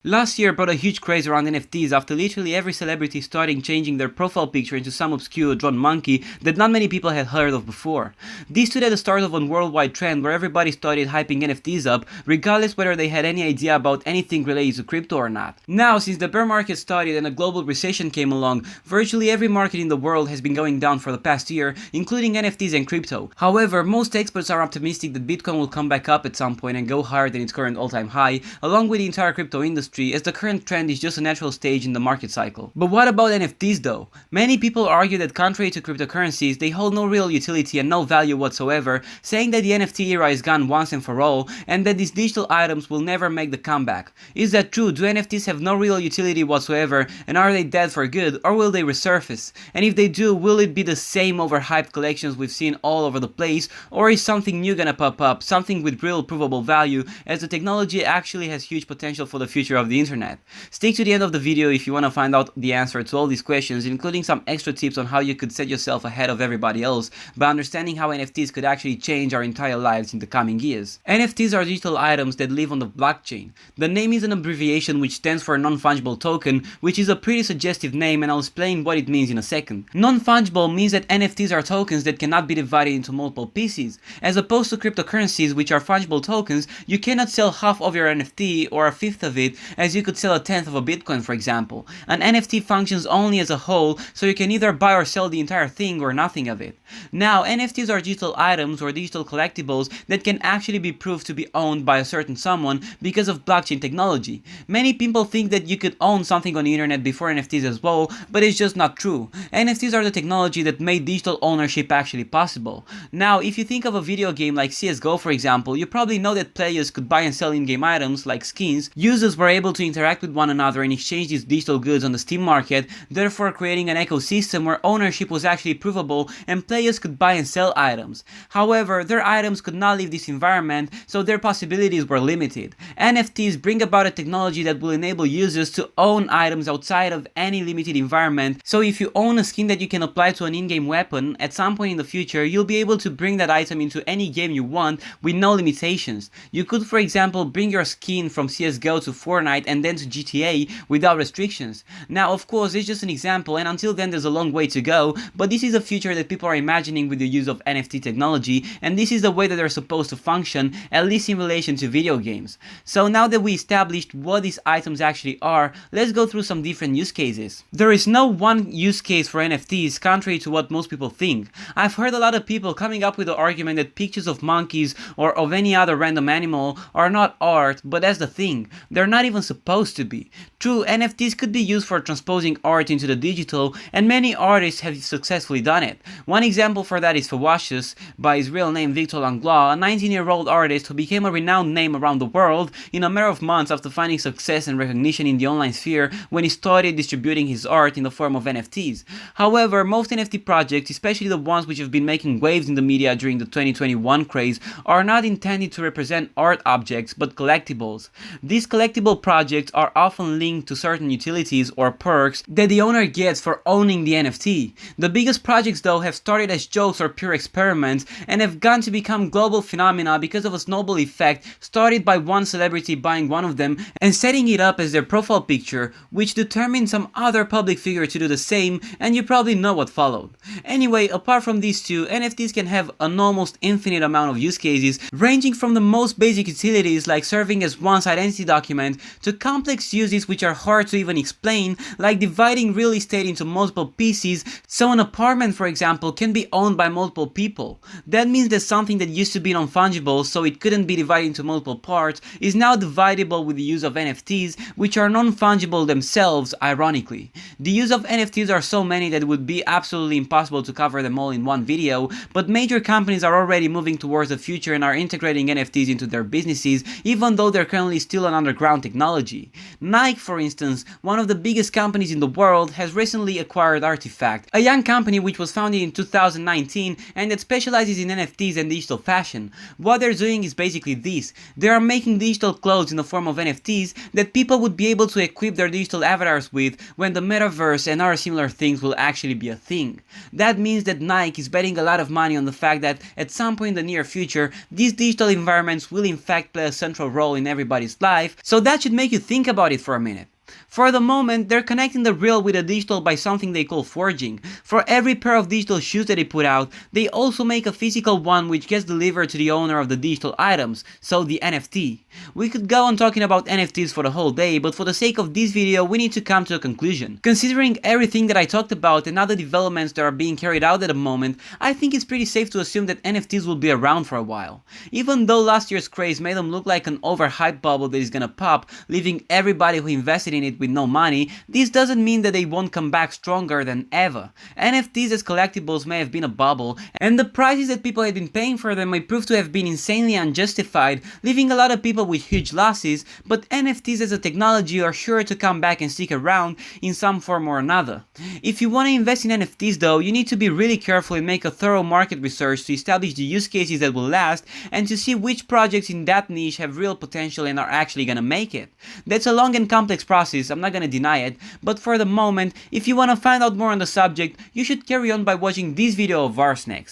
Last year brought a huge craze around NFTs after literally every celebrity starting changing their profile picture into some obscure drawn monkey that not many people had heard of before. This stood at the start of a worldwide trend where everybody started hyping NFTs up, regardless whether they had any idea about anything related to crypto or not. Now, since the bear market started and a global recession came along, virtually every market in the world has been going down for the past year, including NFTs and crypto. However, most experts are optimistic that Bitcoin will come back up at some point and go higher than its current all-time high, along with the entire crypto industry, as the current trend is just a natural stage in the market cycle. But what about NFTs though? Many people argue that contrary to cryptocurrencies, they hold no real utility and no value whatsoever, saying that the NFT era is gone once and for all, and that these digital items will never make the comeback. Is that true? Do NFTs have no real utility whatsoever, and are they dead for good, or will they resurface? And if they do, will it be the same overhyped collections we've seen all over the place, or is something new gonna pop up, something with real provable value, as the technology actually has huge potential for the future of the internet? Stick to the end of the video if you want to find out the answer to all these questions, including some extra tips on how you could set yourself ahead of everybody else by understanding how NFTs could actually change our entire lives in the coming years. NFTs are digital items that live on the blockchain. The name is an abbreviation which stands for non-fungible token, which is a pretty suggestive name, and I'll explain what it means in a second. Non-fungible means that NFTs are tokens that cannot be divided into multiple pieces. As opposed to cryptocurrencies, which are fungible tokens, you cannot sell half of your NFT or a fifth of it, as you could sell a tenth of a Bitcoin, for example. An NFT functions only as a whole, so you can either buy or sell the entire thing or nothing of it. Now, NFTs are digital items or digital collectibles that can actually be proved to be owned by a certain someone because of blockchain technology. Many people think that you could own something on the internet before NFTs as well, but it's just not true. NFTs are the technology that made digital ownership actually possible. Now, if you think of a video game like CSGO, for example, you probably know that players could buy and sell in-game items like skins. Users were able to interact with one another and exchange these digital goods on the Steam market, therefore creating an ecosystem where ownership was actually provable and players could buy and sell items. However, their items could not leave this environment, so their possibilities were limited. NFTs bring about a technology that will enable users to own items outside of any limited environment, so if you own a skin that you can apply to an in-game weapon, at some point in the future you'll be able to bring that item into any game you want with no limitations. You could, for example, bring your skin from CSGO to Fortnite and then to GTA without restrictions. Now, of course, it's just an example, and until then there's a long way to go, but this is a future that people are imagining with the use of NFT technology, and this is the way that they're supposed to function, at least in relation to video games. So now that we established what these items actually are, let's go through some different use cases. There is no one use case for NFTs, contrary to what most people think. I've heard a lot of people coming up with the argument that pictures of monkeys or of any other random animal are not art, but that's the thing, they're not even supposed to be. True, NFTs could be used for transposing art into the digital, and many artists have successfully done it. One example for that is Fawashius, by his real name Victor Langlois, a 19-year-old artist who became a renowned name around the world in a matter of months after finding success and recognition in the online sphere when he started distributing his art in the form of NFTs. However, most NFT projects, especially the ones which have been making waves in the media during the 2021 craze, are not intended to represent art objects but collectibles. These collectible projects are often linked to certain utilities or perks that the owner gets for owning the NFT. The biggest projects though have started as jokes or pure experiments and have gone to become global phenomena because of a snowball effect started by one celebrity buying one of them and setting it up as their profile picture, which determined some other public figure to do the same, and you probably know what followed. Anyway, apart from these two, NFTs can have an almost infinite amount of use cases, ranging from the most basic utilities like serving as one's identity document to complex uses which are hard to even explain, like dividing real estate into multiple pieces, so an apartment, for example, can be owned by multiple people. That means that something that used to be non-fungible, so it couldn't be divided into multiple parts, is now dividable with the use of NFTs, which are non-fungible themselves, ironically. The use of NFTs are so many that it would be absolutely impossible to cover them all in one video, but major companies are already moving towards the future and are integrating NFTs into their businesses, even though they're currently still an underground technology. Nike, for instance, one of the biggest companies in the world, has recently acquired Artifact, a young company which was founded in 2019 and that specializes in NFTs and digital fashion. What they're doing is basically this: they are making digital clothes in the form of NFTs that people would be able to equip their digital avatars with when the metaverse and other similar things will actually be a thing. That means that Nike is betting a lot of money on the fact that at some point in the near future, these digital environments will in fact play a central role in everybody's life, so that should should make you think about it for a minute. For the moment, they're connecting the real with the digital by something they call forging. For every pair of digital shoes that they put out, they also make a physical one which gets delivered to the owner of the digital items, so the NFT. We could go on talking about NFTs for the whole day, but for the sake of this video, we need to come to a conclusion. Considering everything that I talked about and other developments that are being carried out at the moment, I think it's pretty safe to assume that NFTs will be around for a while. Even though last year's craze made them look like an overhyped bubble that is gonna pop, leaving everybody who invested in it with no money, this doesn't mean that they won't come back stronger than ever. NFTs as collectibles may have been a bubble, and the prices that people had been paying for them may prove to have been insanely unjustified, leaving a lot of people with huge losses, but NFTs as a technology are sure to come back and stick around in some form or another. If you want to invest in NFTs though, you need to be really careful and make a thorough market research to establish the use cases that will last and to see which projects in that niche have real potential and are actually gonna make it. That's a long and complex process, I'm not gonna deny it, but for the moment, if you wanna find out more on the subject, you should carry on by watching this video of ours next.